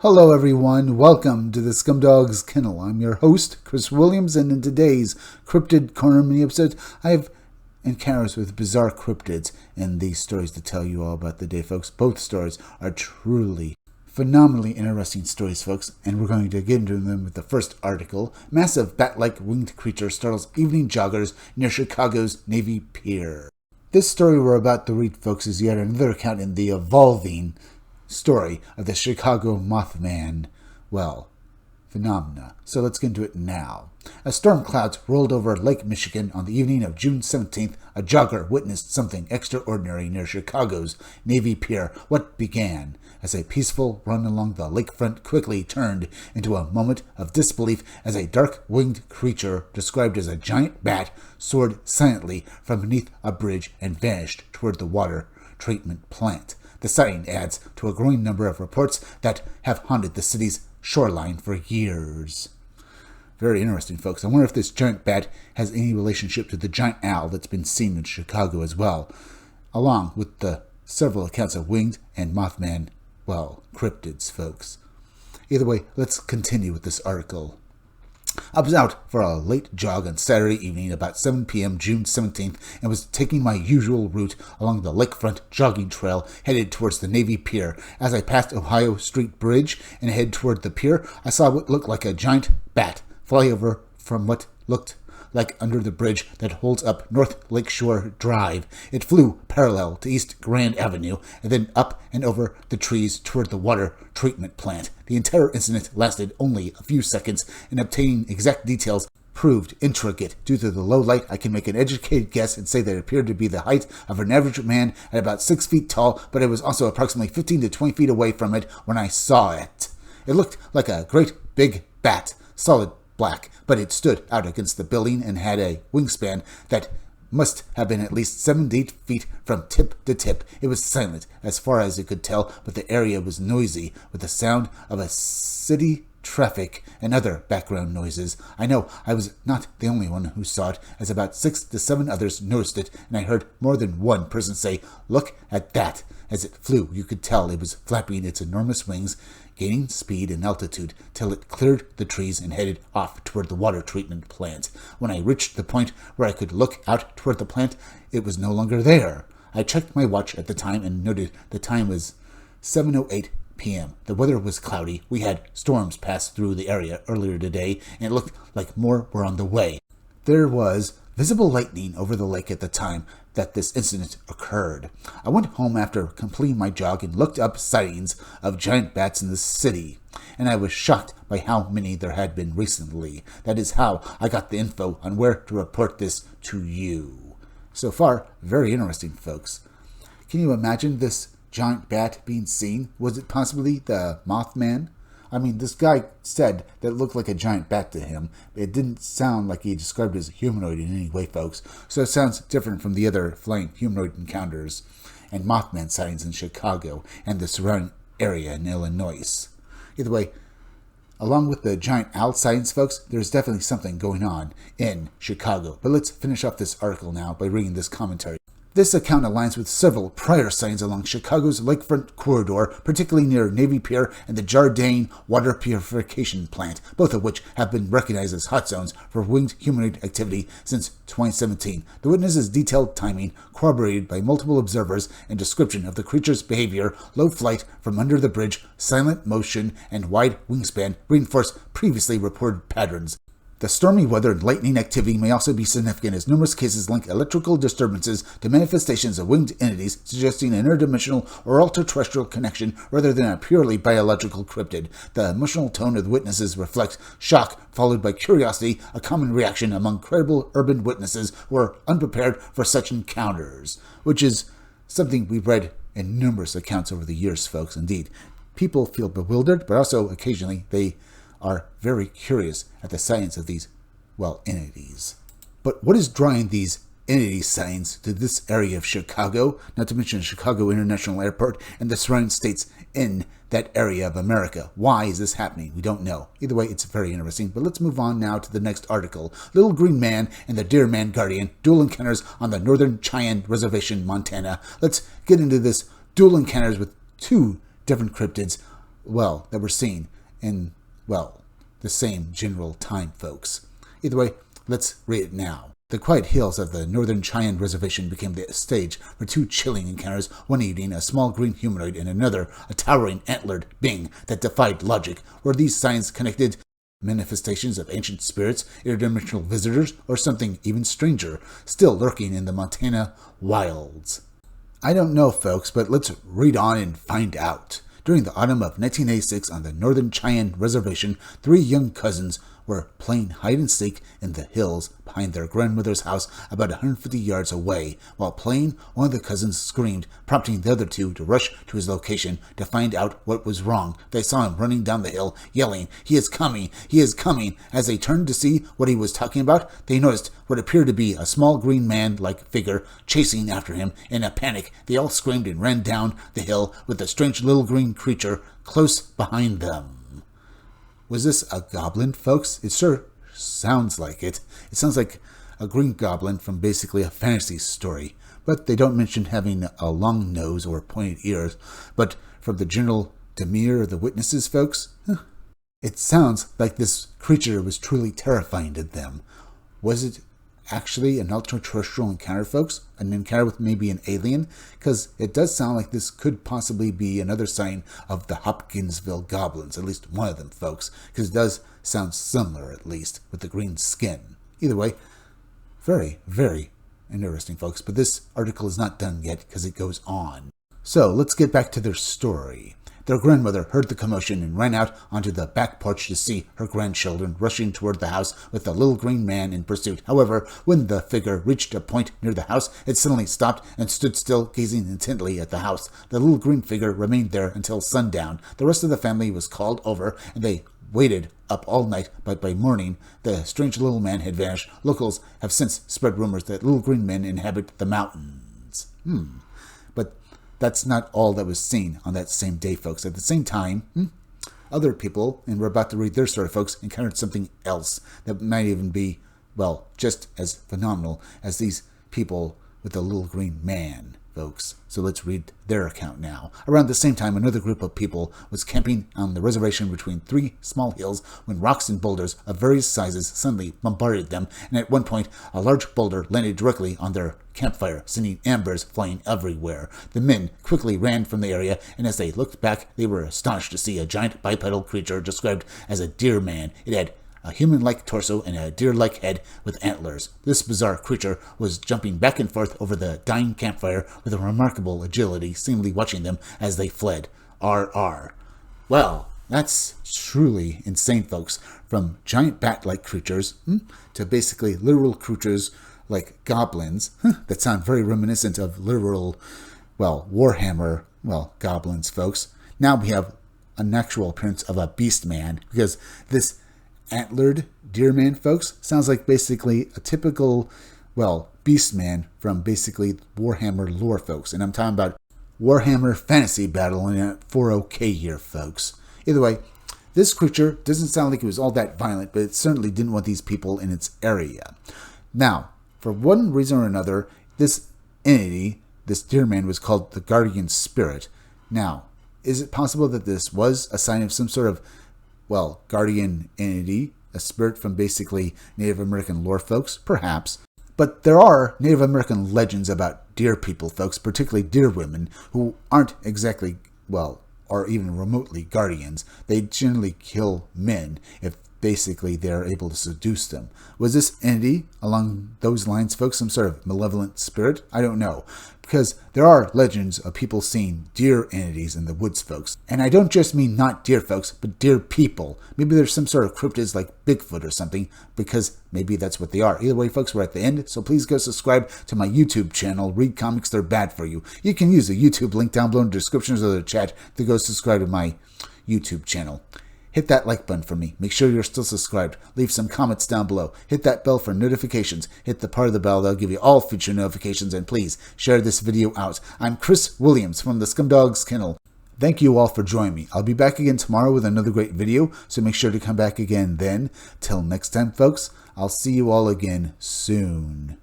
Hello everyone, welcome to the Scumdog's Kennel. I'm your host, Chris Williams, and in today's Cryptid Corner mini-episode, I have encounters with bizarre cryptids and these stories to tell you all about the day, folks. Both stories are truly phenomenally interesting stories, folks, and we're going to get into them with the first article. Massive bat-like winged creature startles evening joggers near Chicago's Navy Pier. This story we're about to read, folks, is yet another account in the evolving story of the Chicago Mothman, phenomena. So let's get into it now. As storm clouds rolled over Lake Michigan on the evening of June 17th, a jogger witnessed something extraordinary near Chicago's Navy Pier. What began as a peaceful run along the lakefront quickly turned into a moment of disbelief as a dark-winged creature described as a giant bat soared silently from beneath a bridge and vanished toward the water treatment plant. The sighting adds to a growing number of reports that have haunted the city's shoreline for years. Very interesting, folks. I wonder if this giant bat has any relationship to the giant owl that's been seen in Chicago as well, along with the several accounts of winged and Mothman, cryptids, folks. Either way, let's continue with this article. I was out for a late jog on Saturday evening about 7 p.m. June 17th and was taking my usual route along the lakefront jogging trail headed towards the Navy Pier. As I passed Ohio Street Bridge and headed toward the pier, I saw what looked like a giant bat fly over from what looked like under the bridge that holds up North Lakeshore Drive. It flew parallel to East Grand Avenue and then up and over the trees toward the water treatment plant. The entire incident lasted only a few seconds, and obtaining exact details proved intricate. Due to the low light, I can make an educated guess and say that it appeared to be the height of an average man at about 6 feet tall, but it was also approximately 15 to 20 feet away from it when I saw it. It looked like a great big bat, solid black, but it stood out against the building and had a wingspan that must have been at least 7 to 8 feet from tip to tip. It was silent as far as it could tell, but the area was noisy with the sound of a city traffic and other background noises. I know I was not the only one who saw it, as about 6 to 7 others noticed it, and I heard more than one person say, "Look at that." As it flew, you could tell it was flapping its enormous wings, gaining speed and altitude till it cleared the trees and headed off toward the water treatment plant. When I reached the point where I could look out toward the plant, it was no longer there. I checked my watch at the time and noted the time was 7:08 p.m. The weather was cloudy. We had storms pass through the area earlier today, and it looked like more were on the way. There was visible lightning over the lake at the time that this incident occurred. I went home after completing my jog and looked up sightings of giant bats in the city, and I was shocked by how many there had been recently. That is how I got the info on where to report this to you. So far, very interesting, folks. Can you imagine this giant bat being seen? Was it possibly the Mothman? I mean, this guy said that it looked like a giant bat to him. It didn't sound like he described it as humanoid in any way, folks. So it sounds different from the other flying humanoid encounters and Mothman sightings in Chicago and the surrounding area in Illinois. Either way, along with the giant owl sightings, folks, there's definitely something going on in Chicago. But let's finish off this article now by reading this commentary. This account aligns with several prior sightings along Chicago's lakefront corridor, particularly near Navy Pier and the Jardine water purification plant, both of which have been recognized as hot zones for winged humanoid activity since 2017. The witnesses' detailed timing, corroborated by multiple observers, and description of the creature's behavior, low flight from under the bridge, silent motion, and wide wingspan reinforce previously reported patterns. The stormy weather and lightning activity may also be significant, as numerous cases link electrical disturbances to manifestations of winged entities, suggesting an interdimensional or ultra-terrestrial connection rather than a purely biological cryptid. The emotional tone of the witnesses reflects shock followed by curiosity, a common reaction among credible urban witnesses who are unprepared for such encounters, which is something we've read in numerous accounts over the years, folks. Indeed, people feel bewildered, but also occasionally they are very curious at the science of these, entities. But what is drawing these entity sightings to this area of Chicago, not to mention Chicago International Airport and the surrounding states in that area of America? Why is this happening? We don't know. Either way, it's very interesting. But let's move on now to the next article. Little Green Man and the Deer Man Guardian, dual encounters on the Northern Cheyenne Reservation, Montana. Let's get into this dual encounters with two different cryptids that were seen in, the same general time, folks. Either way, let's read it now. The quiet hills of the northern Cheyenne Reservation became the stage for two chilling encounters. One evening, a small green humanoid, and another, a towering antlered being that defied logic. Were these signs connected? Manifestations of ancient spirits, interdimensional visitors, or something even stranger, still lurking in the Montana wilds? I don't know, folks, but let's read on and find out. During the autumn of 1986, on the northern Cheyenne Reservation, three young cousins were playing hide-and-seek in the hills behind their grandmother's house about 150 yards away. While playing, one of the cousins screamed, prompting the other two to rush to his location to find out what was wrong. They saw him running down the hill, yelling, "He is coming! He is coming!" As they turned to see what he was talking about, they noticed what appeared to be a small green man-like figure chasing after him. In a panic, they all screamed and ran down the hill with the strange little green creature close behind them. Was this a goblin, folks? It sure sounds like it. It sounds like a green goblin from basically a fantasy story. But they don't mention having a long nose or pointed ears. But from the general demeanor of the witnesses, folks, it sounds like this creature was truly terrifying to them. Was it actually an ultra-terrestrial encounter, folks? An encounter with maybe an alien? Because it does sound like this could possibly be another sign of the Hopkinsville Goblins, at least one of them, folks, because it does sound similar, at least, with the green skin. Either way, very, very interesting, folks, but this article is not done yet because it goes on. So, let's get back to their story. Their grandmother heard the commotion and ran out onto the back porch to see her grandchildren rushing toward the house with the little green man in pursuit. However, when the figure reached a point near the house, it suddenly stopped and stood still, gazing intently at the house. The little green figure remained there until sundown. The rest of the family was called over, and they waited up all night, but by morning, the strange little man had vanished. Locals have since spread rumors that little green men inhabit the mountains. But that's not all that was seen on that same day, folks. At the same time, other people, and we're about to read their story, folks, encountered something else that might even be, just as phenomenal as these people with the little green man, folks. So let's read their account now. Around the same time, another group of people was camping on the reservation between three small hills when rocks and boulders of various sizes suddenly bombarded them, and at one point, a large boulder landed directly on their campfire, sending embers flying everywhere. The men quickly ran from the area, and as they looked back, they were astonished to see a giant bipedal creature described as a deer man. It had a human-like torso and a deer-like head with antlers. This bizarre creature was jumping back and forth over the dying campfire with a remarkable agility, seemingly watching them as they fled. RR. Well, that's truly insane, folks. From giant bat-like creatures to basically literal creatures like goblins that sound very reminiscent of literal, Warhammer, goblins, folks. Now we have an actual appearance of a Beastman, because this antlered deer man, folks, sounds like basically a typical, Beastman from basically Warhammer lore, folks. And I'm talking about Warhammer Fantasy Battle in 40K here, folks. Either way, this creature doesn't sound like it was all that violent, but it certainly didn't want these people in its area. Now, for one reason or another, this entity, this deer man, was called the Guardian Spirit. Now, is it possible that this was a sign of some sort of guardian entity, a spirit from basically Native American lore, folks? Perhaps. But there are Native American legends about deer people, folks, particularly deer women, who aren't exactly, or even remotely guardians. They generally kill men if basically they're able to seduce them. Was this entity along those lines, folks, some sort of malevolent spirit? I don't know. Because there are legends of people seeing deer entities in the woods, folks. And I don't just mean not deer, folks, but deer people. Maybe there's some sort of cryptids like Bigfoot or something, because maybe that's what they are. Either way, folks, we're at the end, so please go subscribe to my YouTube channel, Read Comics They're Bad For You. You can use the YouTube link down below in the descriptions of the chat to go subscribe to my YouTube channel. Hit that like button for me. Make sure you're still subscribed. Leave some comments down below. Hit that bell for notifications. Hit the part of the bell that'll give you all future notifications. And please, share this video out. I'm Chris Williams from the Scumdog's Kennel. Thank you all for joining me. I'll be back again tomorrow with another great video, so make sure to come back again then. Till next time, folks, I'll see you all again soon.